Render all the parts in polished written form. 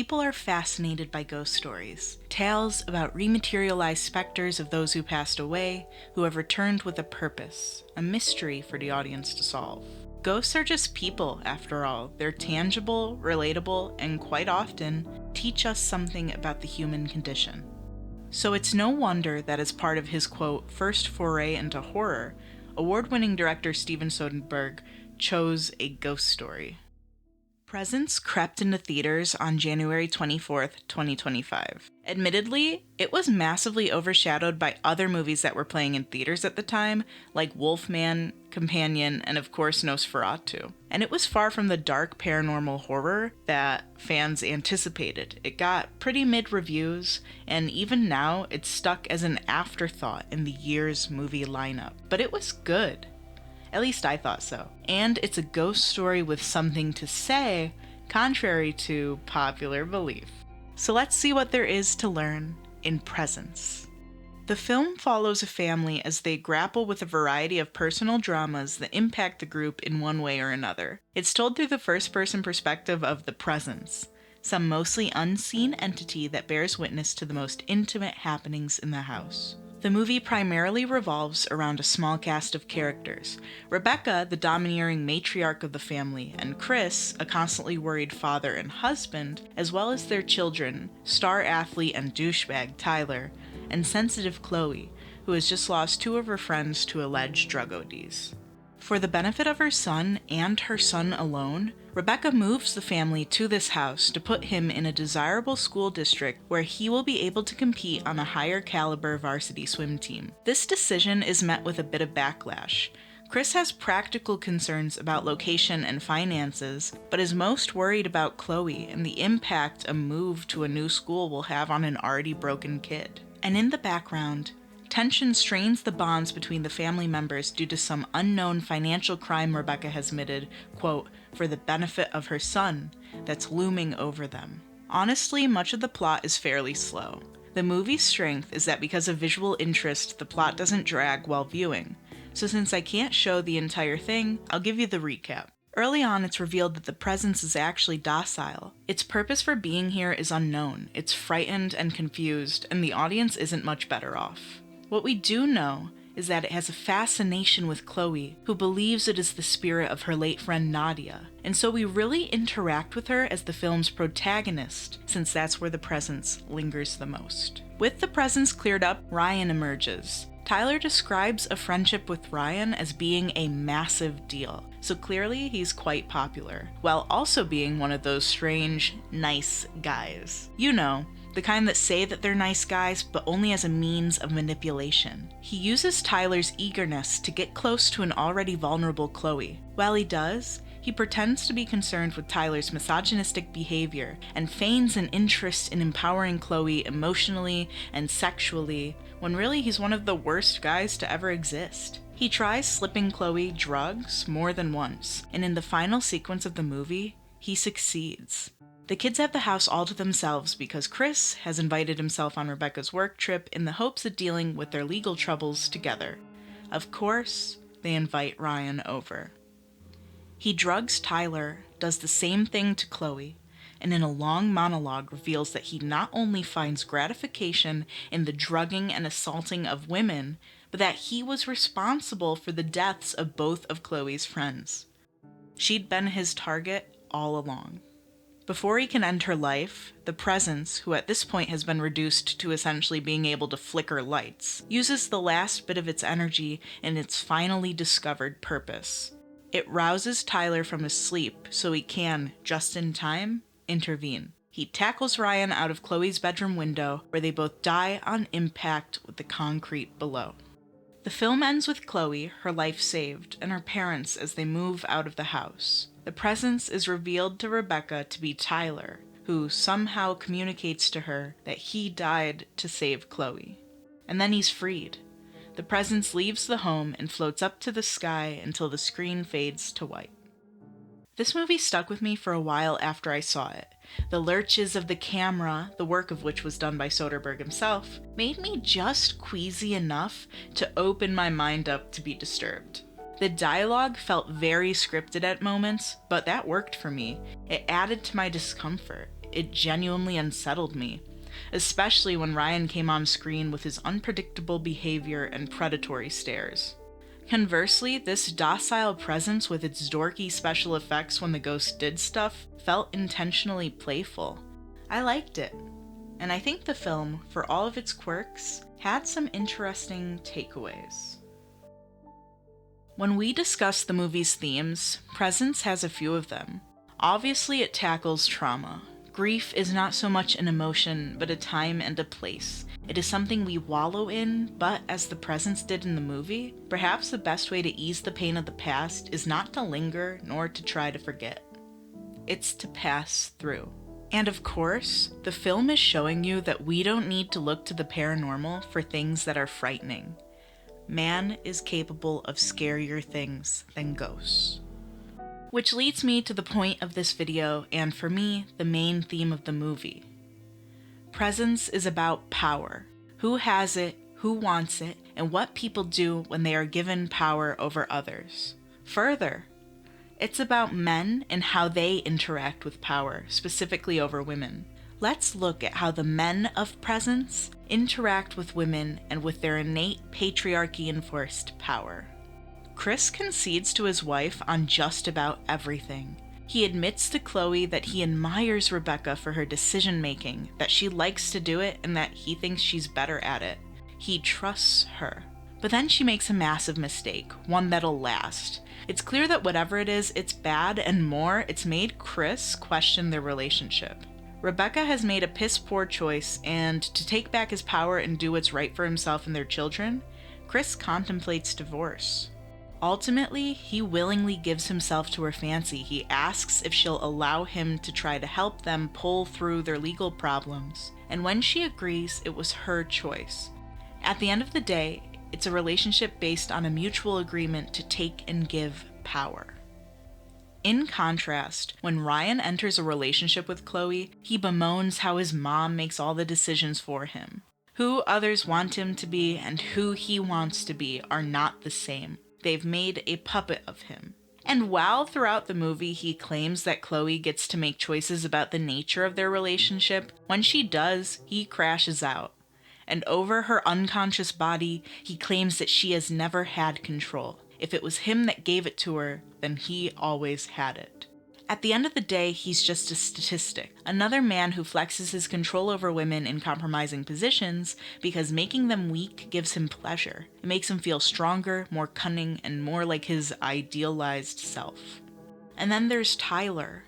People are fascinated by ghost stories, tales about rematerialized specters of those who passed away, who have returned with a purpose, a mystery for the audience to solve. Ghosts are just people, after all. They're tangible, relatable, and quite often teach us something about the human condition. So it's no wonder that as part of his, quote, first foray into horror, award-winning director Steven Soderbergh chose a ghost story. Presence crept into theaters on January 24th, 2025. Admittedly, it was massively overshadowed by other movies that were playing in theaters at the time, like Wolfman, Companion, and of course Nosferatu. And it was far from the dark paranormal horror that fans anticipated. It got pretty mid-reviews, and even now it's stuck as an afterthought in the year's movie lineup. But it was good. At least I thought so. And it's a ghost story with something to say, contrary to popular belief. So let's see what there is to learn in Presence. The film follows a family as they grapple with a variety of personal dramas that impact the group in one way or another. It's told through the first-person perspective of the Presence, some mostly unseen entity that bears witness to the most intimate happenings in the house. The movie primarily revolves around a small cast of characters. Rebecca, the domineering matriarch of the family, and Chris, a constantly worried father and husband, as well as their children, star athlete and douchebag Tyler, and sensitive Chloe, who has just lost two of her friends to alleged drug ODs. For the benefit of her son and her son alone, Rebecca moves the family to this house to put him in a desirable school district where he will be able to compete on a higher caliber varsity swim team. This decision is met with a bit of backlash. Chris has practical concerns about location and finances, but is most worried about Chloe and the impact a move to a new school will have on an already broken kid. And in the background, tension strains the bonds between the family members due to some unknown financial crime Rebecca has committed, quote, for the benefit of her son, that's looming over them. Honestly, much of the plot is fairly slow. The movie's strength is that because of visual interest, the plot doesn't drag while viewing. So since I can't show the entire thing, I'll give you the recap. Early on, it's revealed that the Presence is actually docile. Its purpose for being here is unknown. It's frightened and confused, and the audience isn't much better off. What we do know is that it has a fascination with Chloe, who believes it is the spirit of her late friend Nadia, and so we really interact with her as the film's protagonist, since that's where the Presence lingers the most. With the Presence cleared up, Ryan emerges. Tyler describes a friendship with Ryan as being a massive deal, so clearly he's quite popular, while also being one of those strange, nice guys. You know, the kind that say that they're nice guys, but only as a means of manipulation. He uses Tyler's eagerness to get close to an already vulnerable Chloe. While he does, he pretends to be concerned with Tyler's misogynistic behavior and feigns an interest in empowering Chloe emotionally and sexually, when really he's one of the worst guys to ever exist. He tries slipping Chloe drugs more than once, and in the final sequence of the movie, he succeeds. The kids have the house all to themselves because Chris has invited himself on Rebecca's work trip in the hopes of dealing with their legal troubles together. Of course, they invite Ryan over. He drugs Tyler, does the same thing to Chloe, and in a long monologue reveals that he not only finds gratification in the drugging and assaulting of women, but that he was responsible for the deaths of both of Chloe's friends. She'd been his target all along. Before he can end her life, the Presence, who at this point has been reduced to essentially being able to flicker lights, uses the last bit of its energy in its finally discovered purpose. It rouses Tyler from his sleep so he can, just in time, intervene. He tackles Ryan out of Chloe's bedroom window, where they both die on impact with the concrete below. The film ends with Chloe, her life saved, and her parents as they move out of the house. The Presence is revealed to Rebecca to be Tyler, who somehow communicates to her that he died to save Chloe. And then he's freed. The Presence leaves the home and floats up to the sky until the screen fades to white. This movie stuck with me for a while after I saw it. The lurches of the camera, the work of which was done by Soderbergh himself, made me just queasy enough to open my mind up to be disturbed. The dialogue felt very scripted at moments, but that worked for me. It added to my discomfort. it genuinely unsettled me, especially when Ryan came on screen with his unpredictable behavior and predatory stares. Conversely, this docile presence with its dorky special effects when the ghost did stuff felt intentionally playful. I liked it, and I think the film, for all of its quirks, had some interesting takeaways. When we discuss the movie's themes, Presence has a few of them. Obviously, it tackles trauma. Grief is not so much an emotion, but a time and a place. It is something we wallow in, but as the Presence did in the movie, perhaps the best way to ease the pain of the past is not to linger nor to try to forget. It's to pass through. And of course, the film is showing you that we don't need to look to the paranormal for things that are frightening. Man is capable of scarier things than ghosts. Which leads me to the point of this video, and for me, the main theme of the movie. Presence is about power. Who has it, who wants it, and what people do when they are given power over others. Further, it's about men and how they interact with power, specifically over women. Let's look at how the men of Presence interact with women and with their innate patriarchy-enforced power. Chris concedes to his wife on just about everything. He admits to Chloe that he admires Rebecca for her decision-making, that she likes to do it, and that he thinks she's better at it. He trusts her. But then she makes a massive mistake, one that'll last. It's clear that whatever it is, it's bad, and more, it's made Chris question their relationship. Rebecca has made a piss-poor choice, and to take back his power and do what's right for himself and their children, Chris contemplates divorce. Ultimately, he willingly gives himself to her fancy. He asks if she'll allow him to try to help them pull through their legal problems. And when she agrees, it was her choice. At the end of the day, it's a relationship based on a mutual agreement to take and give power. In contrast, when Ryan enters a relationship with Chloe, he bemoans how his mom makes all the decisions for him. Who others want him to be and who he wants to be are not the same. They've made a puppet of him. And while throughout the movie he claims that Chloe gets to make choices about the nature of their relationship, when she does, he crashes out. And over her unconscious body, he claims that she has never had control. If it was him that gave it to her, then he always had it. At the end of the day, he's just a statistic. Another man who flexes his control over women in compromising positions because making them weak gives him pleasure. It makes him feel stronger, more cunning, and more like his idealized self. And then there's Tyler.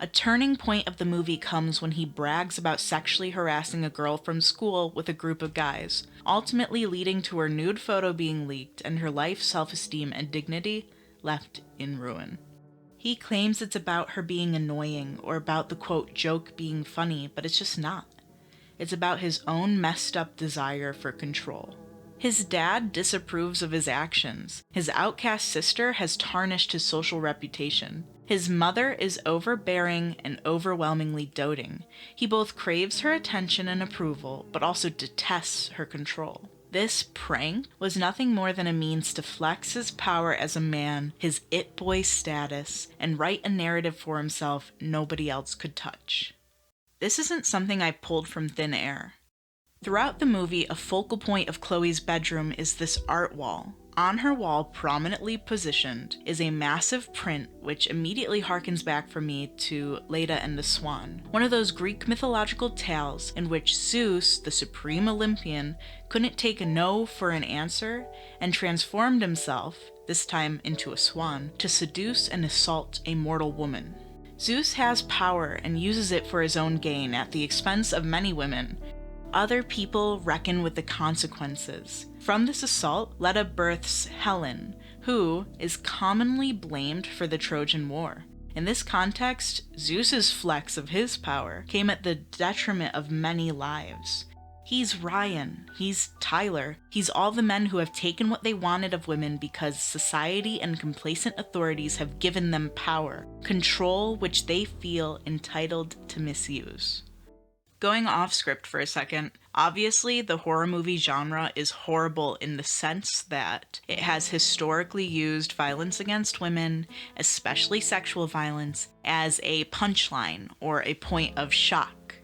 A turning point of the movie comes when he brags about sexually harassing a girl from school with a group of guys, ultimately leading to her nude photo being leaked and her life, self-esteem, and dignity left in ruin. He claims it's about her being annoying or about the quote joke being funny, but it's just not. It's about his own messed up desire for control. His dad disapproves of his actions. His outcast sister has tarnished his social reputation. His mother is overbearing and overwhelmingly doting. He both craves her attention and approval, but also detests her control. This prank was nothing more than a means to flex his power as a man, his it boy status, and write a narrative for himself nobody else could touch. This isn't something I pulled from thin air. Throughout the movie, a focal point of Chloe's bedroom is this art wall. On her wall, prominently positioned, is a massive print which immediately harkens back for me to Leda and the Swan, one of those Greek mythological tales in which Zeus, the supreme Olympian, couldn't take a no for an answer and transformed himself, this time into a swan, to seduce and assault a mortal woman. Zeus has power and uses it for his own gain at the expense of many women. Other people reckon with the consequences. From this assault, Leda births Helen, who is commonly blamed for the Trojan War. In this context, Zeus's flex of his power came at the detriment of many lives. He's Ryan, he's Tyler, he's all the men who have taken what they wanted of women because society and complacent authorities have given them power, control which they feel entitled to misuse. Going off script for a second, obviously the horror movie genre is horrible in the sense that it has historically used violence against women, especially sexual violence, as a punchline or a point of shock.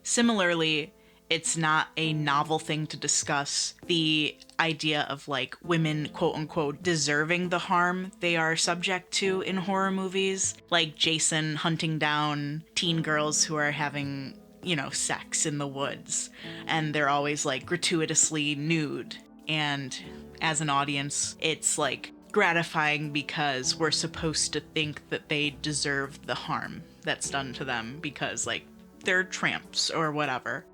Similarly, it's not a novel thing to discuss the idea of like women quote unquote deserving the harm they are subject to in horror movies, like Jason hunting down teen girls who are having, sex in the woods, and they're always like gratuitously nude. And as an audience, it's like gratifying because we're supposed to think that they deserve the harm that's done to them because like they're tramps or whatever.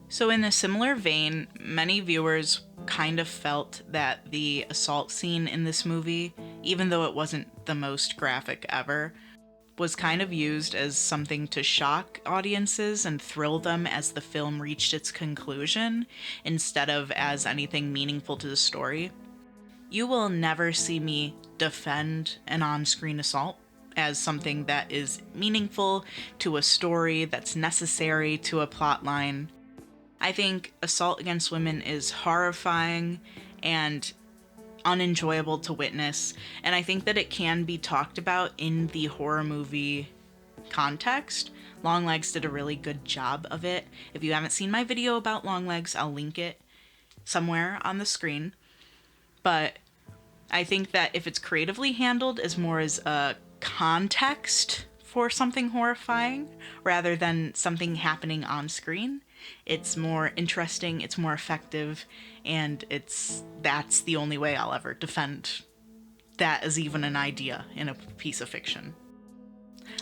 So in a similar vein, many viewers kind of felt that the assault scene in this movie, even though it wasn't the most graphic ever, was kind of used as something to shock audiences and thrill them as the film reached its conclusion, instead of as anything meaningful to the story. You will never see me defend an on-screen assault as something that is meaningful to a story that's necessary to a plot line. I think assault against women is horrifying and unenjoyable to witness, and I think that it can be talked about in the horror movie context. Longlegs did a really good job of it. If you haven't seen my video about Longlegs, I'll link it somewhere on the screen. But I think that if it's creatively handled as more as a context for something horrifying rather than something happening on screen, it's more interesting, it's more effective, and that's the only way I'll ever defend that as even an idea in a piece of fiction.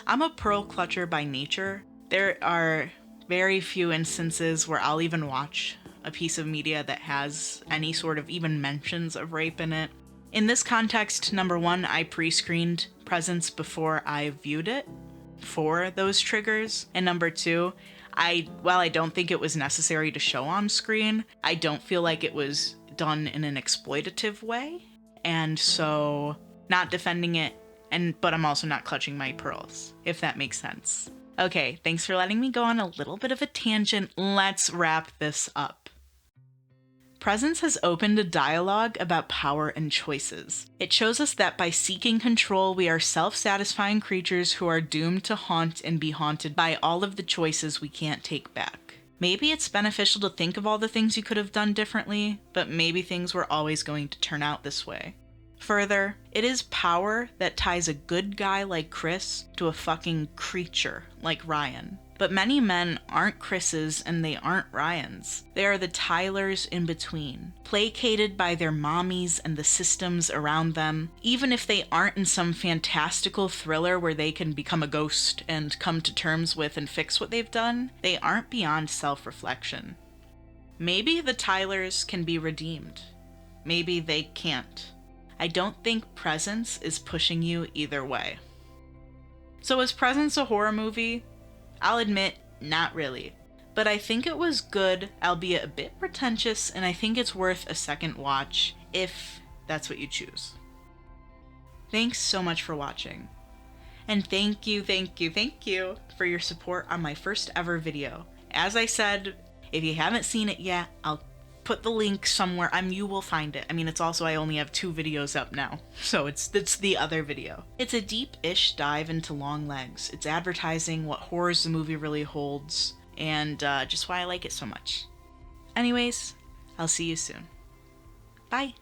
I'm a pearl clutcher by nature. There are very few instances where I'll even watch a piece of media that has any sort of even mentions of rape in it. In this context, number one, I pre-screened Presence before I viewed it for those triggers, and number two, while I don't think it was necessary to show on screen, I don't feel like it was done in an exploitative way, and so not defending it, but I'm also not clutching my pearls, if that makes sense. Okay, thanks for letting me go on a little bit of a tangent. Let's wrap this up. Presence has opened a dialogue about power and choices. It shows us that by seeking control, we are self-satisfying creatures who are doomed to haunt and be haunted by all of the choices we can't take back. Maybe it's beneficial to think of all the things you could have done differently, but maybe things were always going to turn out this way. Further, it is power that ties a good guy like Chris to a fucking creature like Ryan. But many men aren't Chris's and they aren't Ryan's. They are the Tylers in between, placated by their mommies and the systems around them. Even if they aren't in some fantastical thriller where they can become a ghost and come to terms with and fix what they've done, they aren't beyond self-reflection. Maybe the Tylers can be redeemed. Maybe they can't. I don't think Presence is pushing you either way. So is Presence a horror movie? I'll admit, not really. But I think it was good, albeit a bit pretentious, and I think it's worth a second watch, if that's what you choose. Thanks so much for watching. And thank you for your support on my first ever video. As I said, if you haven't seen it yet, I'll put the link somewhere. You will find it. It's also, I only have 2 videos up now, so it's the other video. It's a deep-ish dive into Longlegs. It's advertising what horrors the movie really holds, and just why I like it so much. Anyways, I'll see you soon. Bye!